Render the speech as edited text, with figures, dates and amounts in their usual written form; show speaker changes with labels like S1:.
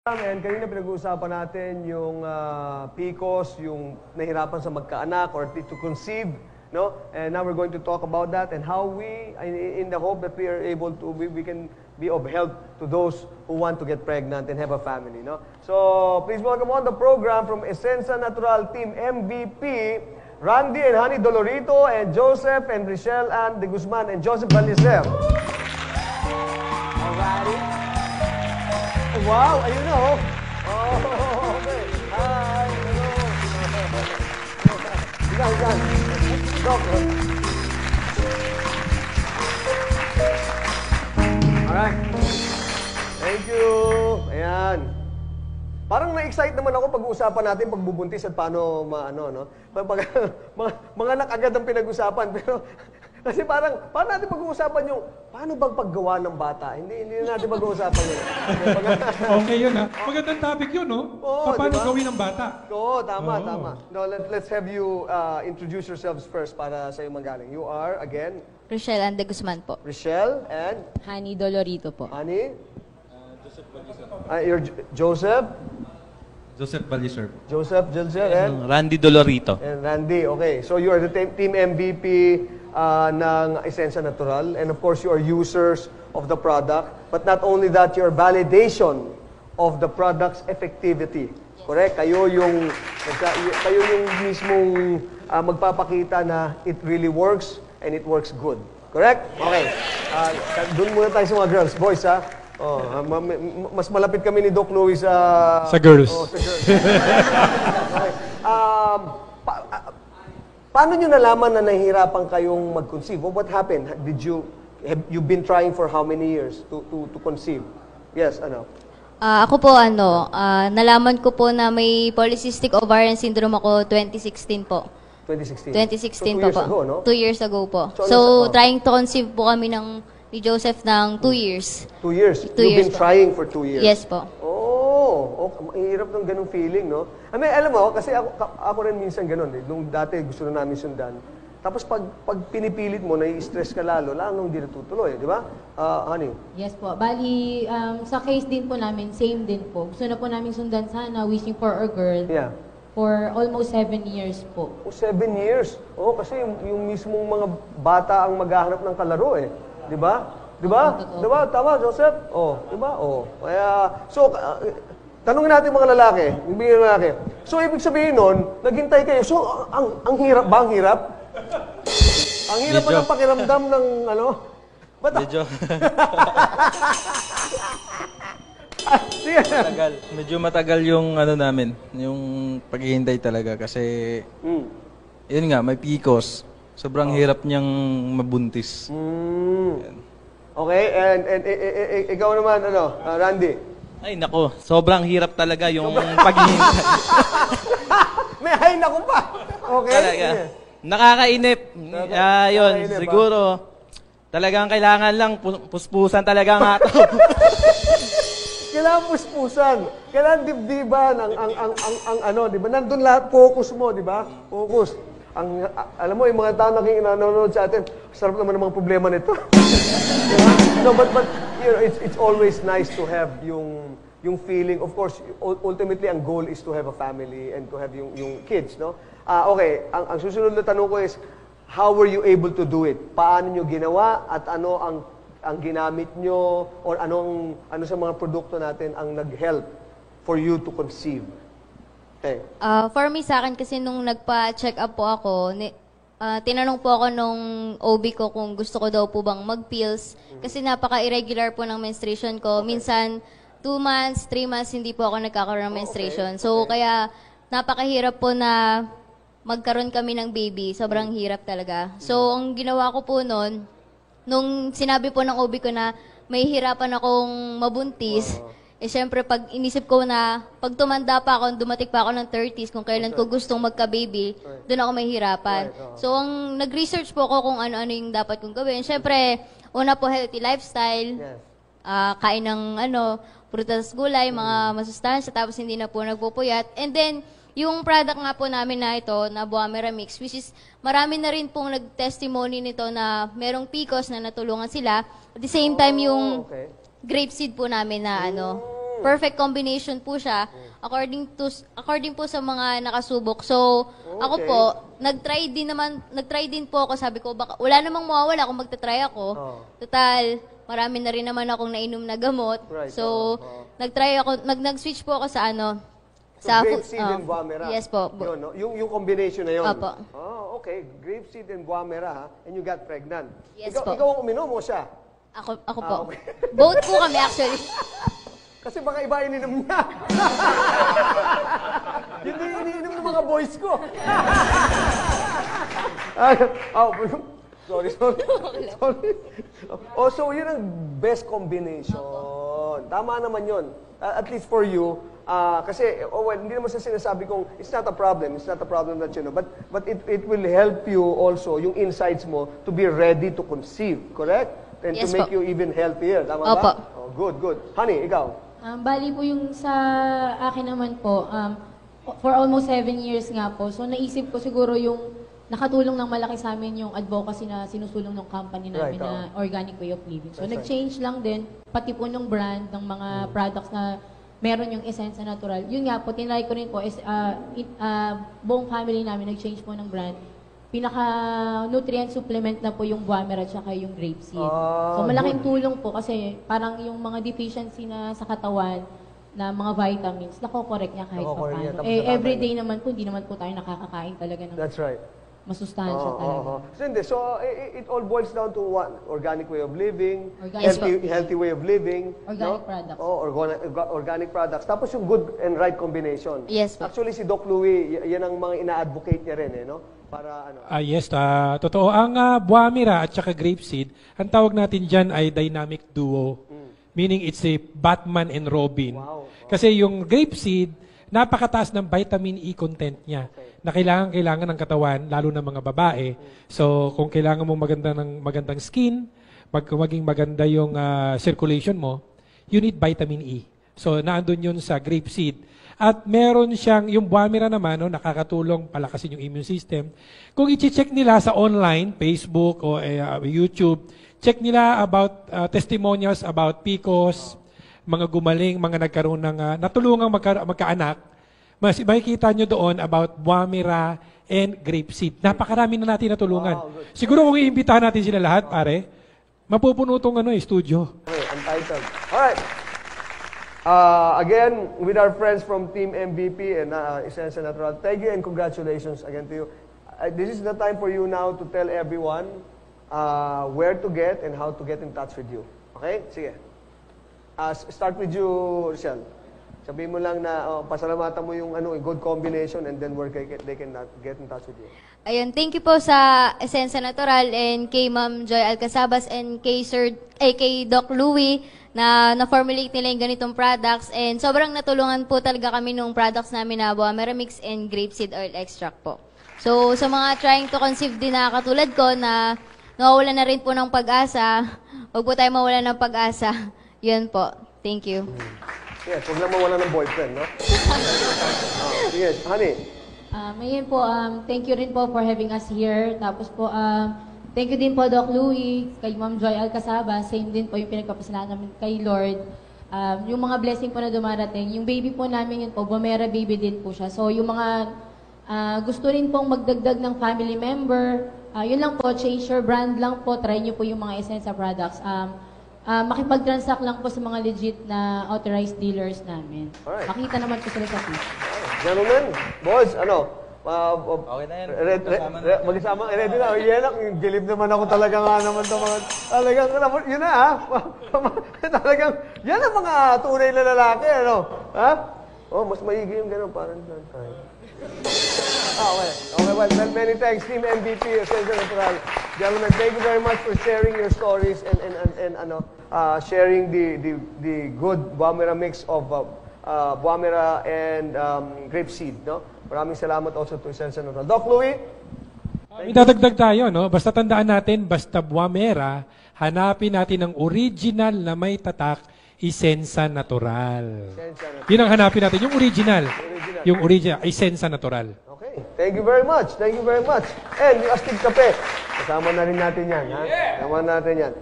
S1: And kanina pinag-uusapan natin yung PCOS, yung nahirapan sa magkaanak or to conceive, no? And now we're going to talk about that and how we, in the hope that we are able to, we can be of help to those who want to get pregnant and have a family, no? So please welcome on the program from Esensa Natural Team MVP, Randy and Honey Dolorito, and Joseph and Richelle and De Guzman and Joseph Balicer. Alrighty. Wow, ayun na oh. Oh, okay. Hi, hello. Diyan. Stop. Alright. Thank you. Ayan. Parang na-excite naman ako pag-uusapan natin pagbubuntis at paano maano, no? Mga anak agad ang pinag-usapan, pero kasi paano natin pag-uusapan yung paano bang paggawa ng bata? Hindi na natin pag-uusapan yun.
S2: Okay yun, ha? Magandang topic yun, no?
S1: Oo,
S2: paano
S1: diba?
S2: gawin ng bata?
S1: Oo, tama. No, let's have you introduce yourselves first para sa iyo manggaling. You are, again?
S3: Richelle and De Guzman po.
S1: Richelle and?
S3: Honey Dolorito po.
S1: Honey? Joseph Balicer. You're Joseph?
S4: Joseph Balicer.
S1: Joseph and?
S4: Randy Dolorito.
S1: And Randy, okay. So you are the team MVP ng Esensa Natural. And of course, you are users of the product. But not only that, your validation of the product's effectivity. Correct? Kayo yung mismong magpapakita na it really works and it works good. Correct? Okay. Doon muna tayo sa mga girls. Boys, ha? Oh, mas malapit kami ni Doc Louie sa
S2: girls.
S1: Oh, sa girls. Okay. Paano nyo nalaman na nahihirapan kayong mag-conceive? What happened? Have you been trying for how many years to conceive? Yes, ano?
S3: Ako po, nalaman ko po na may polycystic ovarian syndrome ako 2016 po.
S1: 2016?
S3: 2016
S1: So 2 years
S3: po.
S1: ago, no?
S3: 2 years ago po.
S1: So,
S3: trying to conceive po kami ni Joseph ng 2 years.
S1: 2 years?
S3: 2
S1: You've
S3: years
S1: been
S3: po.
S1: trying for 2 years?
S3: Yes po.
S1: Oh, mahirap ng ganung feeling, no? Alam mo, kasi ako rin minsan ganun eh. Nung dati gusto na namin sundan. Tapos pag pinipilit mo, nai-stress ka lalong hindi natutuloy, di ba? Honey?
S5: Yes po. Bali, sa case din po namin, same din po. Gusto na po namin sundan sana, wishing for a girl.
S1: Yeah.
S5: For almost 7 years po.
S1: Oh, 7 years? Oh, kasi yung mismong mga bata ang maghahanap ng kalaro eh. Di ba? Di ba? Di ba? Tama, Joseph? Oh, di ba? Oh. Kaya, so, tanungin natin mga lalaki, yung bigyan lalaki. So, ibig sabihin nun, naghintay kayo. So, ang hirap ba? Ang hirap? Ang hirap ba ng pakiramdam ng ano?
S4: Medyo. Matagal. Medyo matagal yung namin, yung paghihintay talaga kasi yun nga, may PCOS. Sobrang hirap niyang mabuntis.
S1: Okay, and ikaw naman, Randy?
S4: Ay, nako. Sobrang hirap talaga yung paghihintay.
S1: May hay nako pa. Okay.
S4: Talaga. Nakakainip. Yun, siguro. Talagang kailangan lang puspusan talaga ang ato.
S1: Kailangan puspusan. Kailangan dibdiban ang di ba? Nandun lahat, focus mo, di ba? Focus. Alam mo, yung mga tao nanonood sa atin, sarap naman ng mga problema nito. Diba? No, but you know, it's always nice to have yung feeling. Of course, ultimately, ang goal is to have a family and to have yung kids, no? Okay, ang susunod na tanong ko is, how were you able to do it? Paano nyo ginawa at ano ang ginamit nyo or ano sa mga produkto natin ang nag-help for you to conceive? Okay.
S3: For me, sa akin kasi nung nagpa-check up po ako, tinanong po ako nung OB ko kung gusto ko daw po bang mag-pills kasi napaka-irregular po ng menstruation ko. Minsan, 2 months, 3 months, hindi po ako nagkakaroon ng menstruation. So, kaya napakahirap po na magkaroon kami ng baby. Sobrang hirap talaga. So, ang ginawa ko po noon, nung sinabi po ng OB ko na may hirapan akong mabuntis, syempre pag inisip ko na pag tumanda pa ako, dumating pa ako ng 30s, kung kailan ko gustong magka-baby, doon ako mahihirapan. So, ang nag-research po ako kung ano-ano yung dapat kong gawin. Syempre, una po healthy lifestyle, kain ng prutas, gulay, mga masustansya, tapos hindi na po nagpupuyat. And then, yung product nga po namin na ito, na Buamera Mix, which is marami na rin pong nag-testimony nito na merong PCOS na natulungan sila. At the same time, yung grapeseed po namin na perfect combination po siya according po sa mga nakasubok. So, ako po, nag-try din po ako, sabi ko baka wala namang mawawala kung magta-try ako. Total, marami na rin naman akong nainom na gamot.
S1: Right.
S3: So, nag-switch po ako sa
S1: So, grapeseed and guamera.
S3: Yes po.
S1: Yun, no? Yung combination na yun.
S3: Opo.
S1: Oh, okay. Grapeseed and guamera, ha? And you got pregnant.
S3: Yes
S1: ikaw,
S3: po.
S1: Ikaw ang uminom o siya?
S3: Ako po.
S1: Okay.
S3: Both po kami actually.
S1: Kasi baka iba ininom niya. Hindi iniinom ng mga boys ko. Sorry. Oh, so yun ang best combination. Tama naman yun. At least for you, kasi hindi naman sa sinasabi kong it's not a problem that you know, but it will help you also, yung insights mo, to be ready to conceive, correct? And
S3: Yes
S1: to make
S3: po.
S1: you even healthier. Tama
S3: Opo.
S1: ba? Oh, good. Honey, ikaw?
S5: Bali po yung sa akin naman po, for almost 7 years nga po, so naisip ko siguro yung nakatulong ng malaki sa amin yung advocacy na sinusulong ng company namin
S1: Right,
S5: na Organic Way of Living. So
S1: That's
S5: nag-change lang din, pati po ng brand ng mga products na meron yung Essensa Natural. Yun nga po, tinry ko rin po, is, buong family namin nag-change po ng brand. Pinaka-nutrient supplement na po yung guamera at saka yung grapeseed. So malaking tulong po kasi parang yung mga deficiency na sa katawan na mga vitamins, nako-correct niya kahit
S1: Nako-correct niya,
S5: paano.
S1: tapos
S5: Everyday naman po, hindi naman po tayo nakakakain talaga ng
S1: That's right.
S5: masustansya talaga.
S1: So it all boils down to one, organic way of living,
S5: Organic.
S1: healthy way of living,
S5: Organic products.
S1: organic products. Tapos yung good and right combination.
S3: Yes po.
S1: Actually si Doc Louie, yan ang mga ina-advocate niya rin, no? Para ano.
S2: Yes, totoo. Ang Buamira at saka Grapeseed, ang tawag natin dyan ay dynamic duo. Meaning it's a Batman and Robin.
S1: Wow.
S2: Kasi yung Grapeseed, napakataas ng vitamin E content niya na kailangan ng katawan, lalo ng mga babae. So, kung kailangan mo magandang skin, maging maganda yung circulation mo, you need vitamin E. So, naandun yun sa Grapeseed. At meron siyang, yung Buamira naman, nakakatulong palakasin yung immune system. Kung i-check nila sa online, Facebook o YouTube, check nila about testimonials about PCOS, mga gumaling, mga nagkaroon ng, natulungang magkaanak. Makikita nyo doon about Buamira and Grapeseed. Napakarami na natin natulungan. Siguro kung iimbitahan natin sila lahat, pare, mapupuno itong studio.
S1: Okay, untitled. Alright. Again, with our friends from Team MVP and Essensa Natural, thank you and congratulations again to you. This is the time for you now to tell everyone where to get and how to get in touch with you. Okay? Sige. Start with you, Rochelle. Sabihin mo lang na pasalamatan mo yung good combination and then where they can get in touch with you.
S3: Ayun, thank you po sa Essensa Natural and kay Ma'am Joy Alcasabas and kay Doc Louie na-formulate nila yung ganitong products and sobrang natulungan po talaga kami nung products namin na Buamira Mix and Grapeseed Oil Extract po. So, sa mga trying to conceive din na katulad ko na nawawala na rin po ng pag-asa, huwag po tayo mawala ng pag-asa. Yun po. Thank you.
S1: Yes, huwag lang mawala ng boyfriend, no? Yes, honey.
S5: Ayun po, thank you rin po for having us here. Tapos po, thank you din po Doc Louie, kay Ma'am Joy Alcasaba. Same din po yung pinagpapasalamat namin kay Lord. Yung mga blessing po na dumarating. Yung baby po namin yun po, Buamira baby din po siya. So yung mga gusto rin pong magdagdag ng family member, yun lang po, change your brand lang po. Try nyo po yung mga Essensa products. Makipag-transact lang po sa mga legit na authorized dealers namin.
S1: Alright.
S5: Makita naman po sila sa page.
S1: Gentlemen, boys,
S4: Okay na yan.
S1: Mag-isama, ready na. Yan ang gilib naman ako talaga nga naman ito. Talagang, yun na ha. Talagang, yan ang mga tunay na lalaki, ano? Ha? Mas maigi yung gano'n, parang tayo. Okay. Well, many thanks, Team MVP, Essensa Natural. Gentlemen, thank you very much for sharing your stories and sharing the good Buamira mix of Buamira and Grapeseed, no? Maraming salamat also to Essensa Natural. Doc Louie?
S2: Idadagdag tayo, no? Basta tandaan natin, basta Buamira, hanapin natin ang original na may tatak, Essensa Natural. Yun ang hanapin natin, yung original. Yung original, Essensa Natural.
S1: Okay. Thank you very much. And yung Astig Kape. Kasama na rin natin yan, ha? Kasama natin yan.